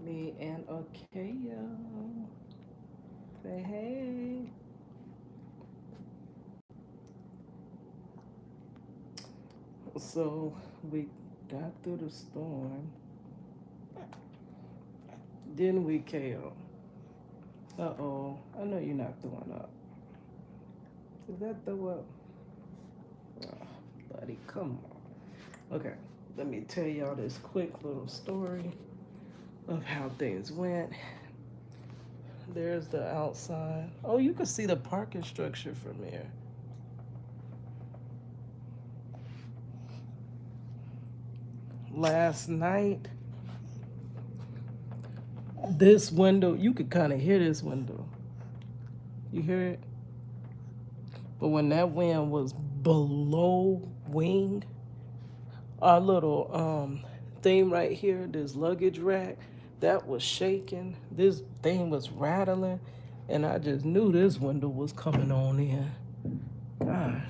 Me and Akeo. Say hey. So we got through the storm. Then we KO. Uh-oh. I know you're not throwing up. Is that throw up? Oh, buddy, come on. Okay, let me tell y'all this quick little story of how things went. There's the outside. Oh, you can see the parking structure from here. Last night, this window, you could kind of hear this window. You hear it? But when that wind was below wing, our little thing right here, this luggage rack, that was shaking. This thing was rattling, and I just knew this window was coming on in. Gosh,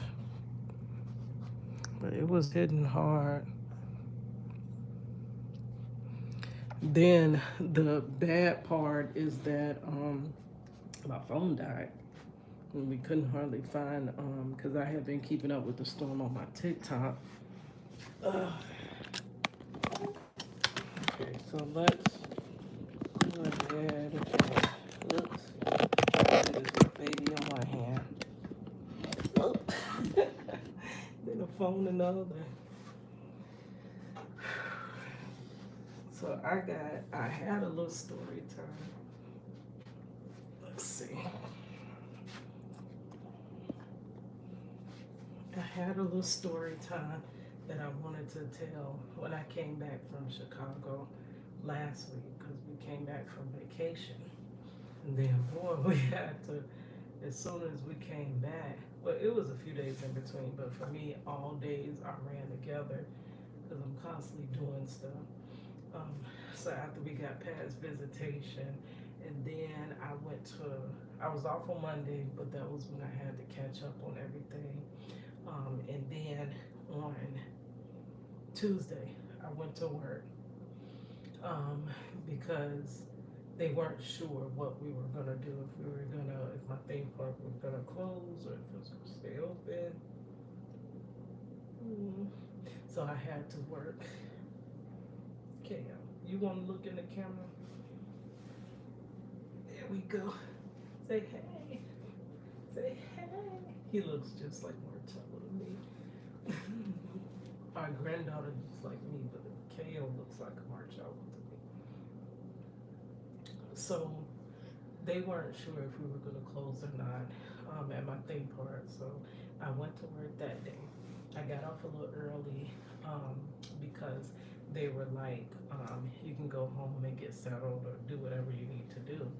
but it was hitting hard. Then the bad part is that my phone died. And we couldn't hardly find because I had been keeping up with the storm on my TikTok. Uh, okay, so let's go ahead. Oops, this baby on my hand. Oh. Then the phone in the other. So I had a little story time. Let's see. I had a little story time that I wanted to tell when I came back from Chicago last week because we came back from vacation. And then, boy, we had to, as soon as we came back, well, it was a few days in between, but for me, all days I ran together because I'm constantly doing stuff. Um, so after we got past visitation, and then I was off on Monday, but that was when I had to catch up on everything. And then on Tuesday, I went to work because they weren't sure what we were gonna do. If my theme park was gonna close or if it was gonna stay open. Mm. So I had to work. Okay, you want to look in the camera? There we go. Say hey. Say hey. He looks just like Marcello to me. Our granddaughter looks like me, but KO looks like Marcello to me. So they weren't sure if we were going to close or not at my theme park. So I went to work that day. I got off a little early because they were like, you can go home and get settled or do whatever you need to do.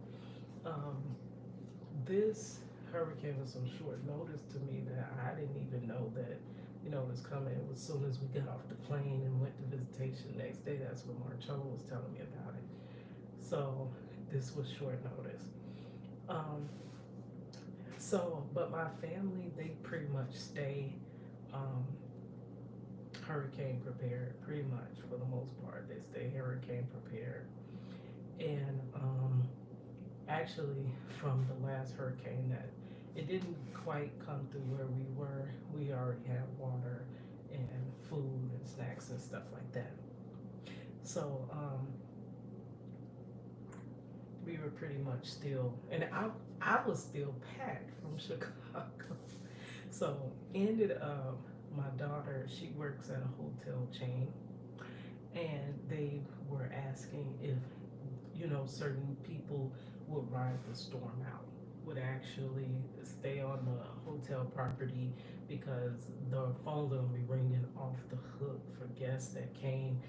Um, this hurricane was so short notice to me that I didn't even know that, it was coming. It was as soon as we got off the plane and went to visitation the next day, that's when Marcello was telling me about it. So this was short notice. Um, but my family, they pretty much stay um, hurricane prepared, pretty much for the most part. They stay hurricane prepared. And actually, from the last hurricane, that it didn't quite come through where we were, we already had water and food and snacks and stuff like that. So we were pretty much still, and I was still packed from Chicago. So ended up, my daughter, she works at a hotel chain, and they were asking if certain people would ride the storm out, would actually stay on the hotel property because the phones are gonna be ringing off the hook for guests that came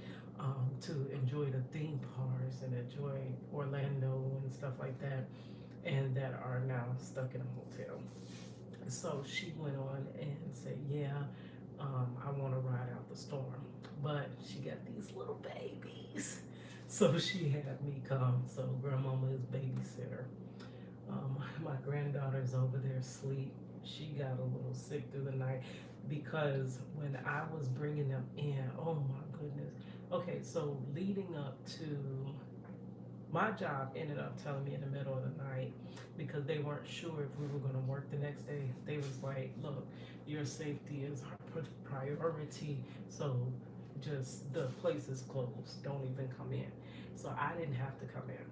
to enjoy the theme parks and enjoy Orlando and stuff like that, and that are now stuck in a hotel. So she went on and said, "Yeah, I want to ride out the storm," but she got these little babies, so she had me come. So grandmama is babysitter. My granddaughter's over there asleep. She got a little sick through the night because when I was bringing them in, oh my goodness. Okay, so leading up to My job ended up telling me in the middle of the night because they weren't sure if we were going to work the next day. They was like, look, your safety is our priority, so just the place is closed. Don't even come in. So I didn't have to come in.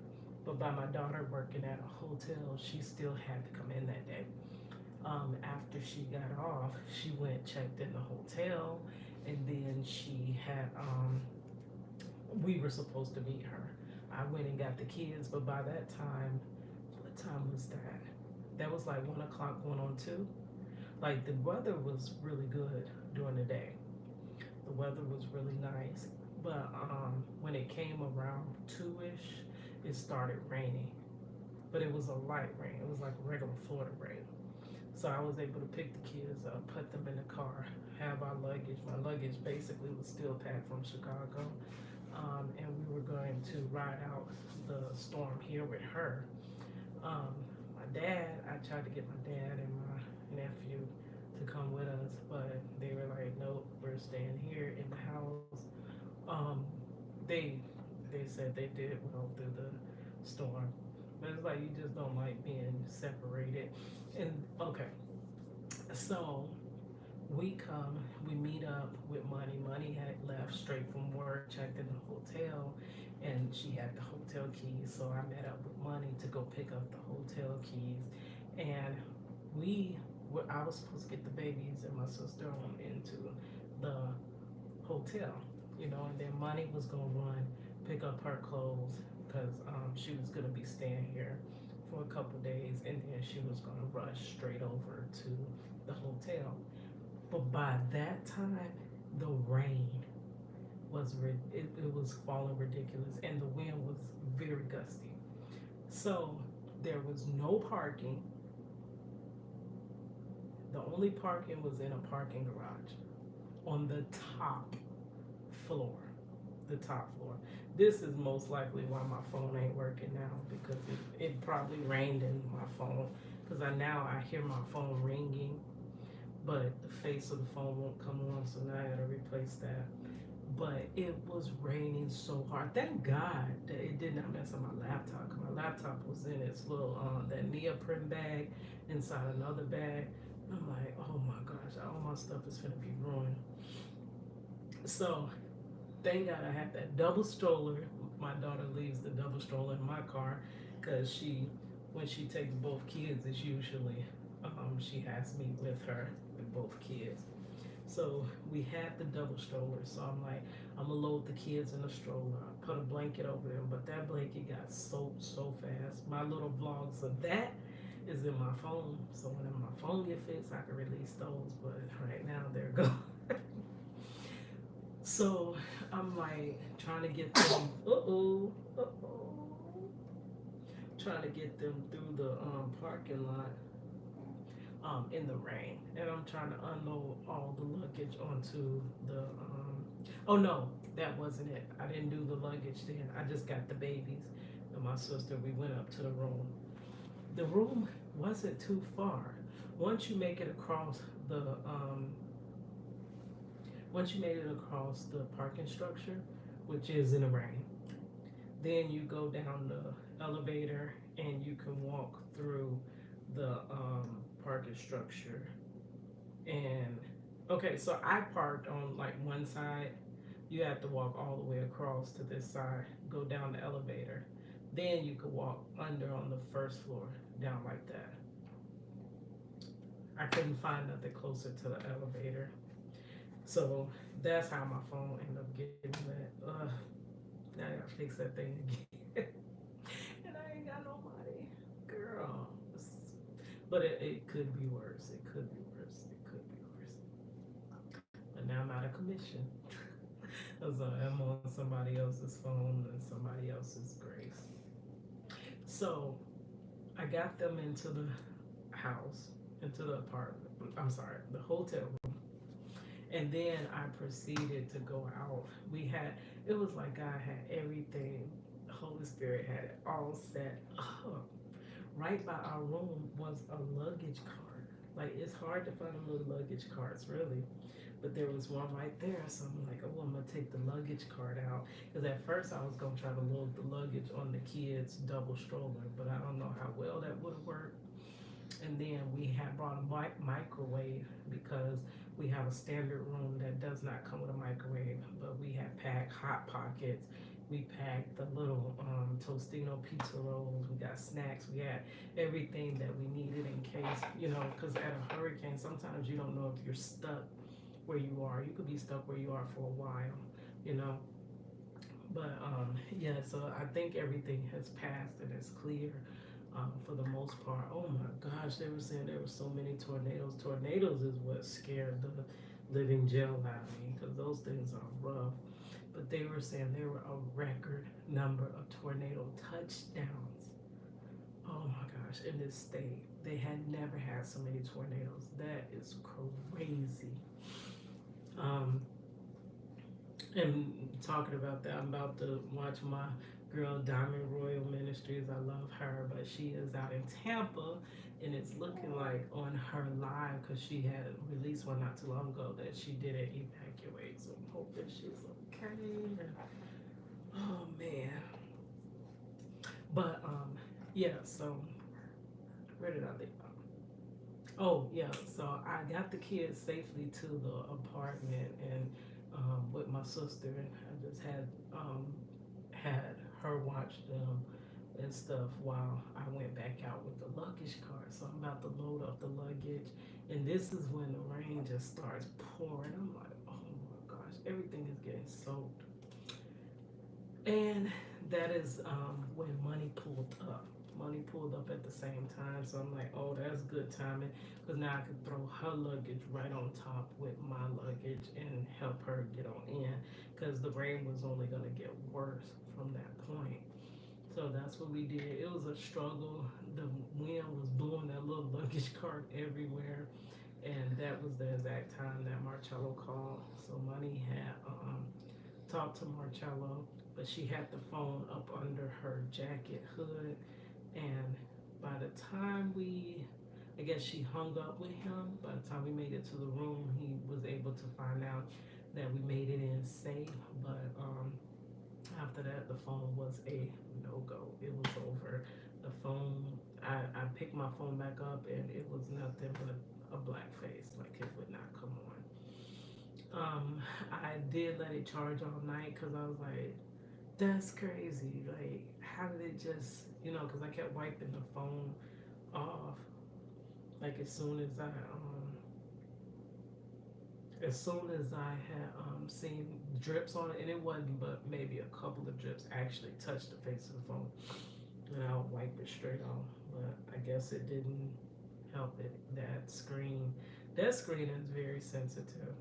But by my daughter working at a hotel, she still had to come in that day. After she got off, she went checked in the hotel, and then she had we were supposed to meet her. I went and got the kids, but by that time, what time was that? That was like 1 o'clock, going on two. Like the weather was really good during the day. The weather was really nice, but when it came around two-ish, it started raining. But it was a light rain. It was like regular Florida rain. So I was able to pick the kids up, put them in the car, have our luggage. My luggage basically was still packed from Chicago, and we were going to ride out the storm here with her. My dad, I tried to get my dad and my nephew to come with us, but they were like, nope, we're staying here in the house. Um, they they said they did well through the storm, but it's like you just don't like being separated. And okay, so we come, we meet up with Money. Money had left straight from work, checked in the hotel, and she had the hotel keys. So I met up with Money to go pick up the hotel keys, and we I was supposed to get the babies and my sister on into the hotel, and then Money was gonna run, pick up her clothes because she was gonna be staying here for a couple days, and then she was gonna rush straight over to the hotel. But by that time, the rain it was falling ridiculous, and the wind was very gusty. So there was no parking. The only parking was in a parking garage on the top floor. The top floor. This is most likely why my phone ain't working now, because it probably rained in my phone, because I hear my phone ringing, but the face of the phone won't come on, so now I gotta replace that. But it was raining so hard. Thank God that it did not mess up my laptop, because my laptop was in its little that neoprene bag inside another bag. I'm like, oh my gosh, all my stuff is gonna be ruined. So thank God I have that double stroller. My daughter leaves the double stroller in my car because when she takes both kids, it's usually she has me with her with both kids. So we had the double stroller. So I'm like, I'm gonna load the kids in the stroller. I put a blanket over them, but that blanket got soaked so fast. My little vlogs of that is in my phone. So when my phone get fixed, I can release those. But right now they're gone. So I'm like trying to get them. Trying to get them through the parking lot in the rain, and I'm trying to unload all the luggage onto the. Oh no, that wasn't it. I didn't do the luggage then. I just got the babies and my sister. We went up to the room. The room wasn't too far. Once you make it across the once you made it across the parking structure, which is in the rain, then you go down the elevator and you can walk through the parking structure. And okay, so I parked on like one side. You have to walk all the way across to this side, go down the elevator. Then you could walk under on the first floor, down like that. I couldn't find nothing closer to the elevator. So that's how my phone ended up getting wet. Now I gotta fix that thing again. And I ain't got no money. Girl. But it could be worse. It could be worse. It could be worse. But now I'm out of commission. So I'm on somebody else's phone and somebody else's grace. So I got them into the house, into the apartment. I'm sorry, the hotel room. And then I proceeded to go out. It was like God had everything. The Holy Spirit had it all set up. Right by our room was a luggage cart. Like, it's hard to find little luggage carts, really. But there was one right there. So I'm like, oh, I'm going to take the luggage cart out. Because at first I was going to try to load the luggage on the kids double stroller, but I don't know how well that would have worked. And then we had brought a microwave because we have a standard room that does not come with a microwave, but we had packed hot pockets. We packed the little Tostino pizza rolls. We got snacks. We had everything that we needed in case, because at a hurricane, sometimes you don't know if you're stuck where you are. You could be stuck where you are for a while, you know. But yeah, so I think everything has passed and it's clear for the most part. Oh my gosh, they were saying there were so many tornadoes. Tornadoes is what scared the living gel out of me because those things are rough. But they were saying there were a record number of tornado touchdowns. Oh my gosh, in this state. They had never had so many tornadoes. That is crazy. Um, and talking about that, I'm about to watch my girl Diamond Royal Ministries. I love her, but she is out in Tampa, and it's looking like on her live because she had released one not too long ago that she didn't evacuate. So I'm hoping she's okay. Oh man, but yeah. So where did I leave? Oh yeah, so I got the kids safely to the apartment, and with my sister, I just had her watch them and stuff while I went back out with the luggage cart. So I'm about to load up the luggage, and this is when the rain just starts pouring. I'm like, oh my gosh, everything is getting soaked, and that is when money pulled up. Money pulled up at the same time, so I'm like, oh, that's good timing, because now I could throw her luggage right on top with my luggage and help her get on in, because the rain was only going to get worse from that point. So that's what we did. It was a struggle. The wind was blowing that little luggage cart everywhere, and that was the exact time that Marcello called. So Money had talked to Marcello, but she had the phone up under her jacket hood, and by the time I guess she hung up with him, by the time we made it to the room, he was able to find out that we made it in safe. But after that, the phone was a no-go. It was over. The phone, I picked my phone back up, and it was nothing but a black face, like it would not come on. I did let it charge all night because I was like, that's crazy. Like, how did it just, because I kept wiping the phone off. Like as soon as I had seen drips on it, and it wasn't but maybe a couple of drips actually touched the face of the phone, and I'll wipe it straight off. But I guess it didn't help it. That screen is very sensitive,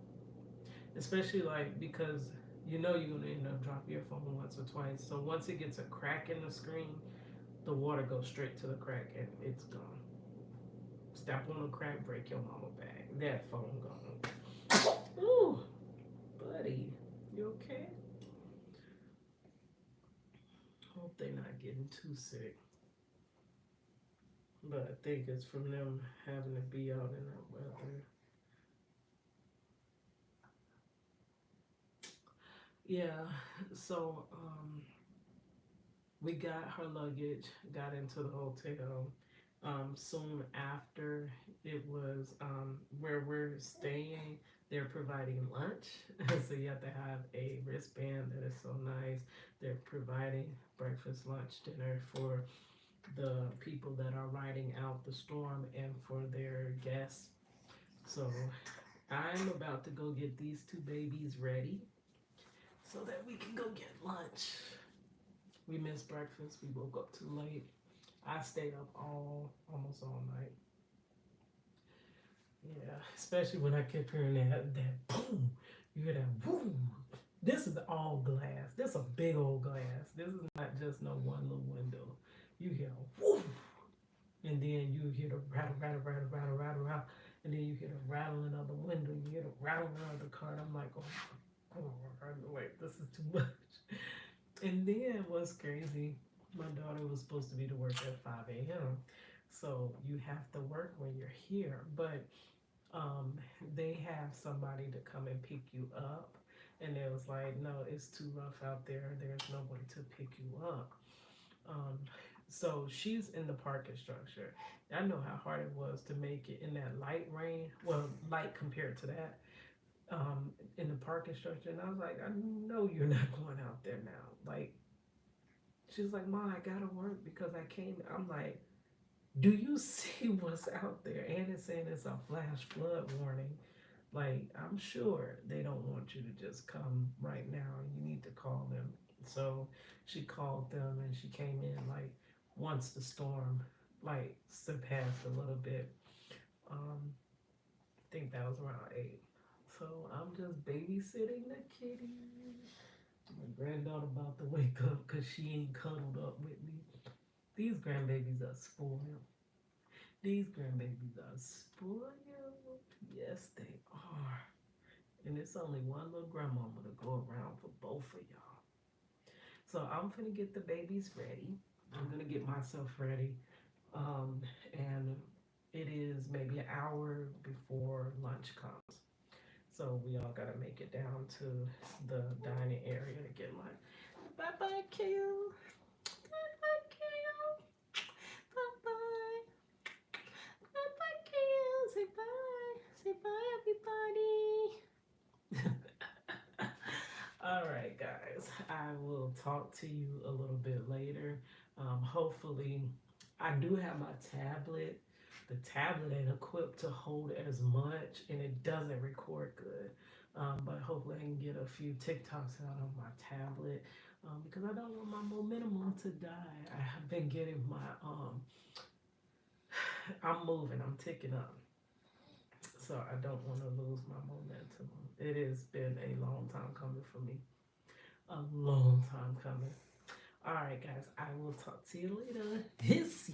especially like because you're gonna end up dropping your phone once or twice. So once it gets a crack in the screen, the water goes straight to the crack and it's gone. Step on the crack, break your mama back. That phone gone. Ooh, buddy, you okay? Hope they're not getting too sick. But I think it's from them having to be out in that weather. Yeah, so we got her luggage, got into the hotel. Soon after, it was where we're staying. They're providing lunch, so you have to have a wristband that is so nice. They're providing breakfast, lunch, dinner for the people that are riding out the storm and for their guests. So I'm about to go get these two babies ready so that we can go get lunch. We missed breakfast. We woke up too late. I stayed up almost all night. Yeah, especially when I kept hearing that boom. You hear that boom. This is all glass. This is a big old glass. This is not just no one little window. You hear a whoo, and then you hear the rattle, rattle, rattle, rattle, rattle, rattle, and then you hear the rattling of the window. You hear the rattling of the car. And I'm like, oh, wait, this is too much. And then what's crazy, my daughter was supposed to be to work at 5 a.m. So you have to work when you're here. But um, they have somebody to come and pick you up. And it was like, no, it's too rough out there. There's no way to pick you up. So she's in the parking structure. I know how hard it was to make it in that light rain. Well, light compared to that, in the parking structure. And I was like, I know you're not going out there now. Like, she's like, Mom, I gotta work because I came. I'm like, do you see what's out there? And it's saying it's a flash flood warning. Like, I'm sure they don't want you to just come right now. You need to call them. So she called them and she came in like once the storm like surpassed a little bit. I think that was around 8. So I'm just babysitting the kitty. My granddaughter about to wake up because she ain't cuddled up with me. These grandbabies are spoiled. These grandbabies are spoiled. Yes, they are. And it's only one little grandmama to go around for both of y'all. So I'm gonna get the babies ready. I'm gonna get myself ready. And it is maybe an hour before lunch comes. So we all gotta make it down to the dining area to get lunch. Bye bye, Kale. Bye bye, Kale. Bye bye. Bye bye, Kale. Say bye. Say bye, everybody. All right, guys. I will talk to you a little bit later. Hopefully, I do have my tablet. The tablet ain't equipped to hold as much, and it doesn't record good. But hopefully, I can get a few TikToks out on my tablet because I don't want my momentum to die. I have been getting my I'm moving. I'm ticking up. So I don't want to lose my momentum. It has been a long time coming for me. A long time coming. All right, guys. I will talk to you later. Peace.